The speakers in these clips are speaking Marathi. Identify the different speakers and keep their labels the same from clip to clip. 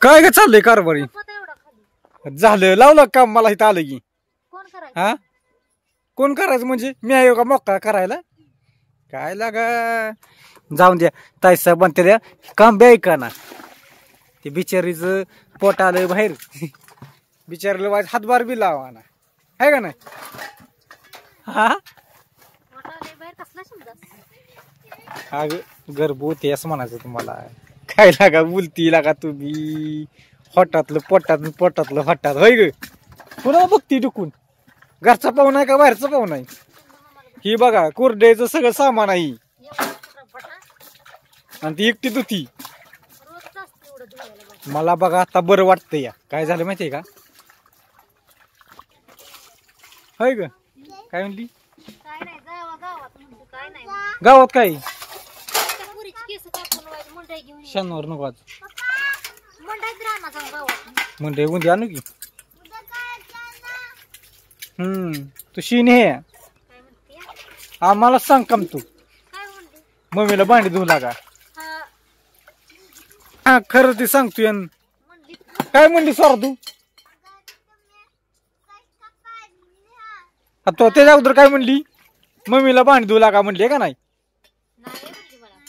Speaker 1: काय काय चाललंय कारभारी झालं लावलं काम मला इथं आलं की हा कोण करायचं म्हणजे मी आहे का मोका करायला काय लागा जाऊन द्या ताई साहेब म्हणते द्या काम बी ऐका ना ते बिचारीच पोट आलंय बाहेर बिचारीला वाज हातभार बी लावा ना आहे का नाही हा अग गर्भवती असं म्हणायचं तुम्हाला काय लागा बोलती लागा तुम्ही हॉटातलं पोटातलं हॉटात होय ग पुन्हा बघती टुकून घरचा पाहुणा आहे का बाहेरचा पाहुणा आहे ही बघा कुरड्याचं सगळं सामान आहे आणि ती एकटी होती मला बघा आता बरं वाटतं या काय झालं माहितीये का होय ग काय म्हणली गावात काय शनिवार नको आज मंडई उद्या आणू की तू शिने हे आम्हाला सांग काम तू मम्मीला भांडी धुवू लागा हा खरं ते सांगतो यान काय म्हणली सर तू तो त्याच्या अगोदर काय म्हणली मम्मीला भांडी धुवू लागा म्हणली का नाही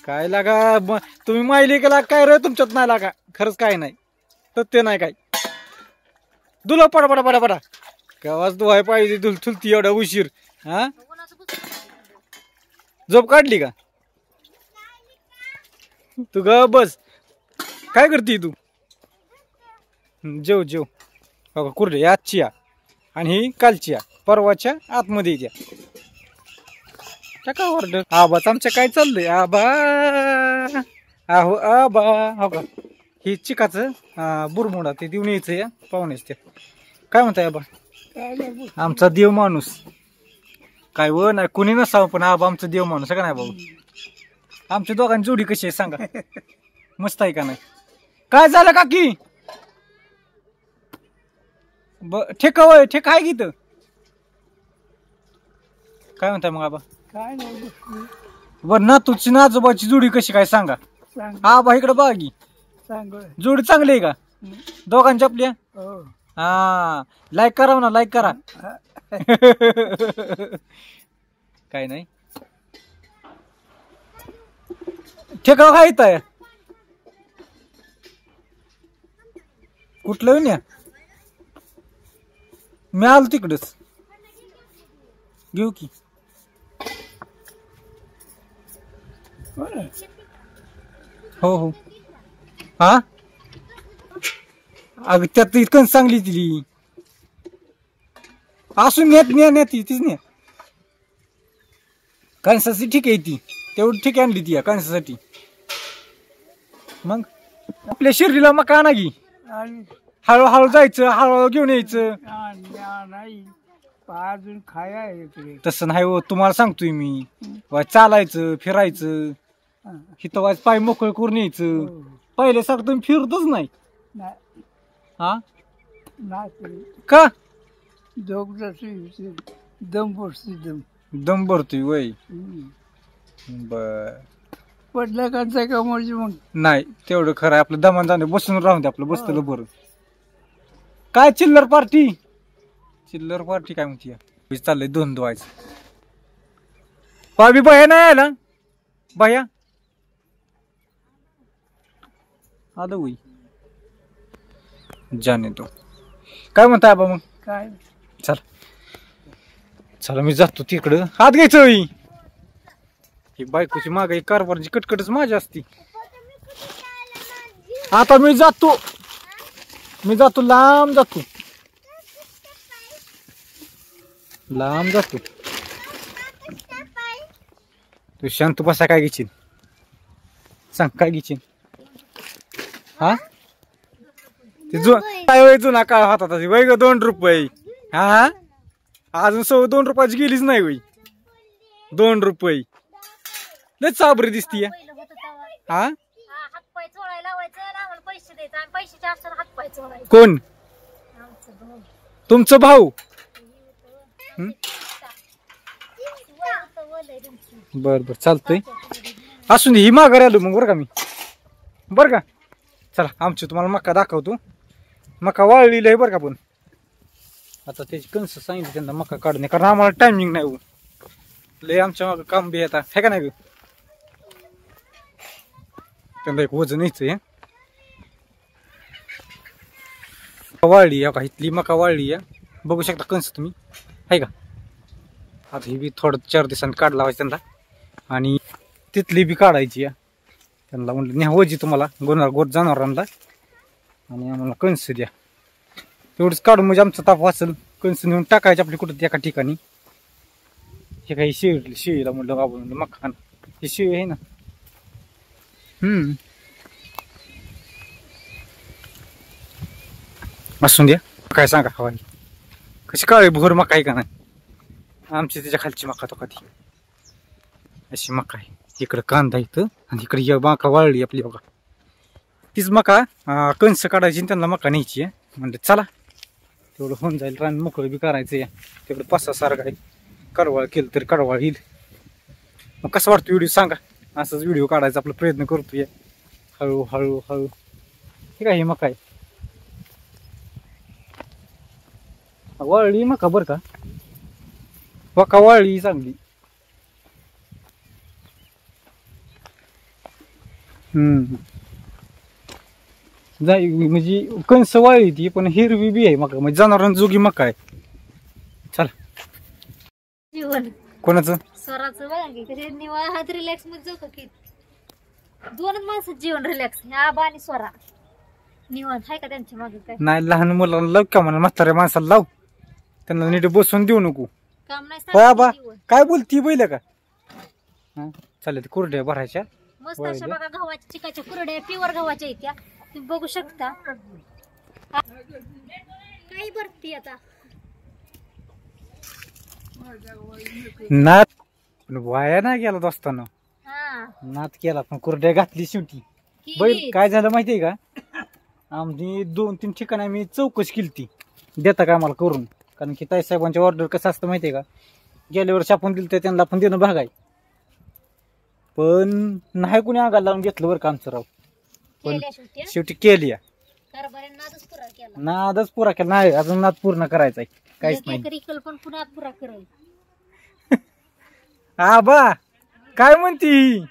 Speaker 1: काय लागा तुम्ही माहिली का लागा काय रे तुमच्यात नाही लागा खरंच काय नाही तर ते नाही काय धुला पडा पडा पडा पडा केव्हाच धुवाय पाहिजे धुलती एवढा उशीर हा झोप काढली का तू ग बस काय करते तू जेव जेव बघा कुर्डे आजची या आणि ही कालची या परवाच्या आतमध्ये द्या का ऑर्डर आबाच आमच्या काय चाललंय आबा आहो आबा हो का ही चिकाचं बुरमुडा ते देऊन यायचं या पाहुणेच ते काय म्हणताय आबा आमचा देव माणूस काय व नाही कुणी नसावं पण आबा आमचा देव माणूस आहे का नाही बाबा आमच्या दोघांची जोडी कशी आहे सांगा मस्त आहे का नाही काय झालं काकी ठेका वय ठेका आहे की काय म्हणताय मग आबा
Speaker 2: काय नाही
Speaker 1: बर ना तुझी ना आजोबाची जोडी कशी काय सांगा आबा इकडे बागी जोडी चांगली आहे का दोघांची आपल्या हा लाईक करा ना लाईक करा काय नाही ठेका काय येत कुठलं येऊन या मी आलो तिकडच घेऊ की हो हो हा अग त्यात इतकं चांगली दिली असून नेत तीच ने कणसाची ठीक आहे ती तेवढी ठीक आणली ती कणसासाठी मग आपल्या शरीराला मग आणा की हळूहळू जायचं हळूहळू घेऊन यायचं
Speaker 2: नाही अजून खाया
Speaker 1: तसं नाही हो तुम्हाला सांगतोय मी चालायचं फिरायचं हिथं वाज पाय मोकळ करून यायचं पहिले सारखं तुम्ही फिरतच नाही हा का
Speaker 2: दम भरतो
Speaker 1: दम भरतोय वय बर
Speaker 2: पडल्या कांचा का मग
Speaker 1: नाही तेवढं खरं आपलं दमान जाणे बसून राहून दे आपलं बसतलं बरं काय चिल्लर पार्टी काय म्हणते चाललंय दोन धुवायचं पाबी बाया नाही आला बाया आलं होई जाने तो काय म्हणताय आबा मग
Speaker 2: काय
Speaker 1: चला मी जातो तिकडं हात घ्यायचं ही बायकोची माग कारभारची कटकटच माझी असती आता मी जातो लांब जातो तू शांत बसा काय घेशील सांग काय घेशील हा ते जुना काय हातात वय ग 2 रुपये हा अजून 2 रुपयाची गेलीच नाही वय 2 रुपये लय चाबरी दिसतीये हा कोण तुमचं भाऊ बर बर चालतंय असून ही माघारी आलो मग बरं का मी बरं का चला आमची तुम्हाला मका दाखवतो. मका वाळलेली आहे बरं का. पण आता त्याची कणस सांगितलं त्यांना मका काढणे, कारण आम्हाला टायमिंग नाही हो. लय आमच्या मागं काम बी आता आहे का नाही. त्यांना एक वजन यायचं वाळली आहे का. इथली मका वाळली आहे, बघू शकता कणस तुम्ही आहे का. आता ही बी थोडं 4 दिवसांनी काढ लावायची त्यांना, आणि तिथली बी काढायची आहे. त्यांना म्हणलं न्या वजी तुम्हाला गोट जनावरांना, आणि आम्हाला कणस द्या. तेवढंच काढून म्हणजे आमचा ताप वाचल. कणस नेऊन टाकायचे आपली कुठं एका ठिकाणी. हे काही शिळीला म्हणलं बाबा, म्हणलं मका ही शिळी आहे ना. असून द्या. काय सांगा हवाई कशी काळी भोर मका आहे का नाही. आमची त्याच्या खालची मका तो कधी अशी मका आहे. इकडं कांदा इथं, आणि इकडे मका वाळली आपली बघा. तीच मका कणस काढायची आणि त्यांना मका न्यायची आहे. म्हणजे चला तेवढं होऊन जाईल. रान मोकळं बी करायचं आहे. तेवढं 5-6 सारखं आहे. कडवाळ केलं तरी कडवाळ येईल. मग कसं वाटतं व्हिडिओ सांगा. असंच व्हिडिओ काढायचा आपला प्रयत्न करतोय हळूहळू. ठीक आहे. मका आहे वाळली मका बरं का. मका वाळली चांगली. जाई म्हणजे कणस वाळली ती, पण हिरवी बी आहे मका, म्हणजे जनावरांजोगी मका आहे. चला
Speaker 3: जीवन
Speaker 1: कोणाचं
Speaker 3: स्वराचं बघा की कसे निवांत रिलॅक्स मध्ये जाऊ की. 2च माणसं जीवन रिलॅक्स, आबा आणि स्वरा निवांत आहे का त्यांच्या मागे. काय
Speaker 1: नाही, लहान मुलांना लाव का म्हणा, म्हाताऱ्या माणसाला लाव. त्यांना नीट बसून देऊ नको.
Speaker 3: काम नाही
Speaker 1: बाबा
Speaker 3: जीवन.
Speaker 1: काय बोलती बैल का. चालेल कुरड्या भरायच्या
Speaker 3: मस्त अशा बघा गव्हाच्या चिकाच्या कुरड्या, प्युअर गव्हाच्या इत्या तुम्ही बघू शकता. काही भरती आता
Speaker 1: नात पण वाया नाही गेला दोस्ताना.
Speaker 3: हा
Speaker 1: नात केला पण कुरड्या घातली शेवटी. बैल काय झालं माहितीये का, आमची 2-3 ठिकाणी मी चौकशी केली देता का आम्हाला करून. कारण की ताई साहेबांचे ऑर्डर कसं असतं माहितीये का, गेल्या वर्षी आपण दिलं तर त्यांना आपण देणं भाग आहे. पण नाही कुणी आगायला लावून घेतलं बरं का आमचं राव. पण शेवटी केली नादच पुरा केला. नाही अजून नाद पूर्ण करायचा काहीच नाही.
Speaker 3: पण पुन्हा पुरा करेल.
Speaker 1: आबा काय म्हणती,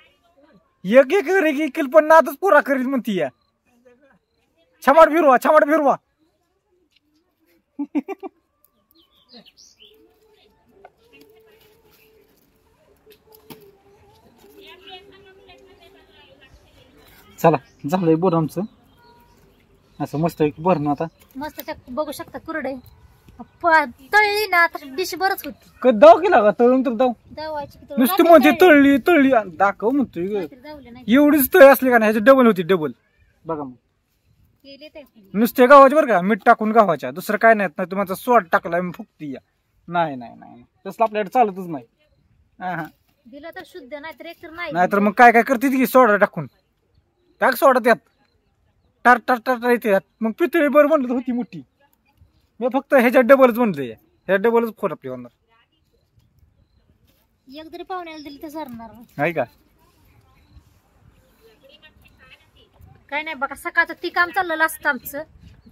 Speaker 1: एक एकर पण नादच पुरा करील म्हणती या. छमाट फिरवा. चला झालंय बोर आमचं असं मस्त भरणं. आता
Speaker 3: मस्त बघू शकता कुरडे तळली ना तर डिश बरच होती.
Speaker 1: दाव केला का तळून तर दाव नुसती म्हणते तळली दाखव म्हणतोय. एवढीच तळी असली का नाही, ह्याची डबल होती डबल. बघा मग नुसते गावाचे बरं का, मीठ टाकून गावाच्या, दुसरं काय नाही. तुम्हाला स्वाद टाकलाय फुकती या. नाही तसलं आपल्याकडे चालतच नाही.
Speaker 3: दिलं तर शुद्ध, नाहीतर एक तर
Speaker 1: नाहीतर मग काय करते की सोडा टाकून टाक सोडा त्यात टार टार टार येते. मग पितळी बरं म्हणलं होती मोठी, मी फक्त ह्याच्यात डबलच म्हणलं. ह्या डबलच फोर आपली होणार.
Speaker 3: एक जरी पाहुण्याला दिली तर सरणार
Speaker 1: आहे का.
Speaker 3: काय नाही बघा, सकाळचं ती काम चाललेलं असतं आमचं.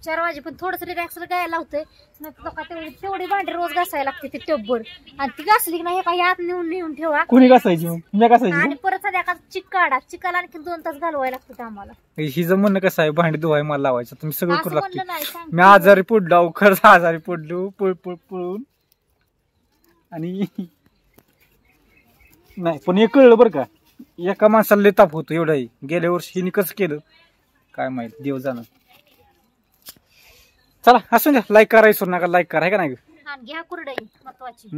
Speaker 3: 4 वाजे पण थोडस रिलॅक्स गायला लावतोय. तेवढी भांडी रोज घासायला लागते ते टब्बर, आणि ती घासली की नाही काही आत नेऊन ठेवा.
Speaker 1: कोणी घासायची
Speaker 3: आणि परत संध्याकाळ चिकाला आणखी 2 तास घालवायला लागतं आम्हाला.
Speaker 1: हिचं म्हणणं कसं आहे, भांडी धुवाय मला लावायचं तुम्ही सगळं करू लागतो. मी आजारी पडलो, खरंच आजारी पडलो पळून. आणि नाही पण हे कळलं बरं का, एका माणसाला लय ताप होतो एवढाही. गेल्या वर्षी हिने कसं केलं काय माहित, देव जाणं. चला असू द्या, लाईक करा विसरू नका. लाईक करा का नाही.
Speaker 3: घ्या कुरडई महत्वाची.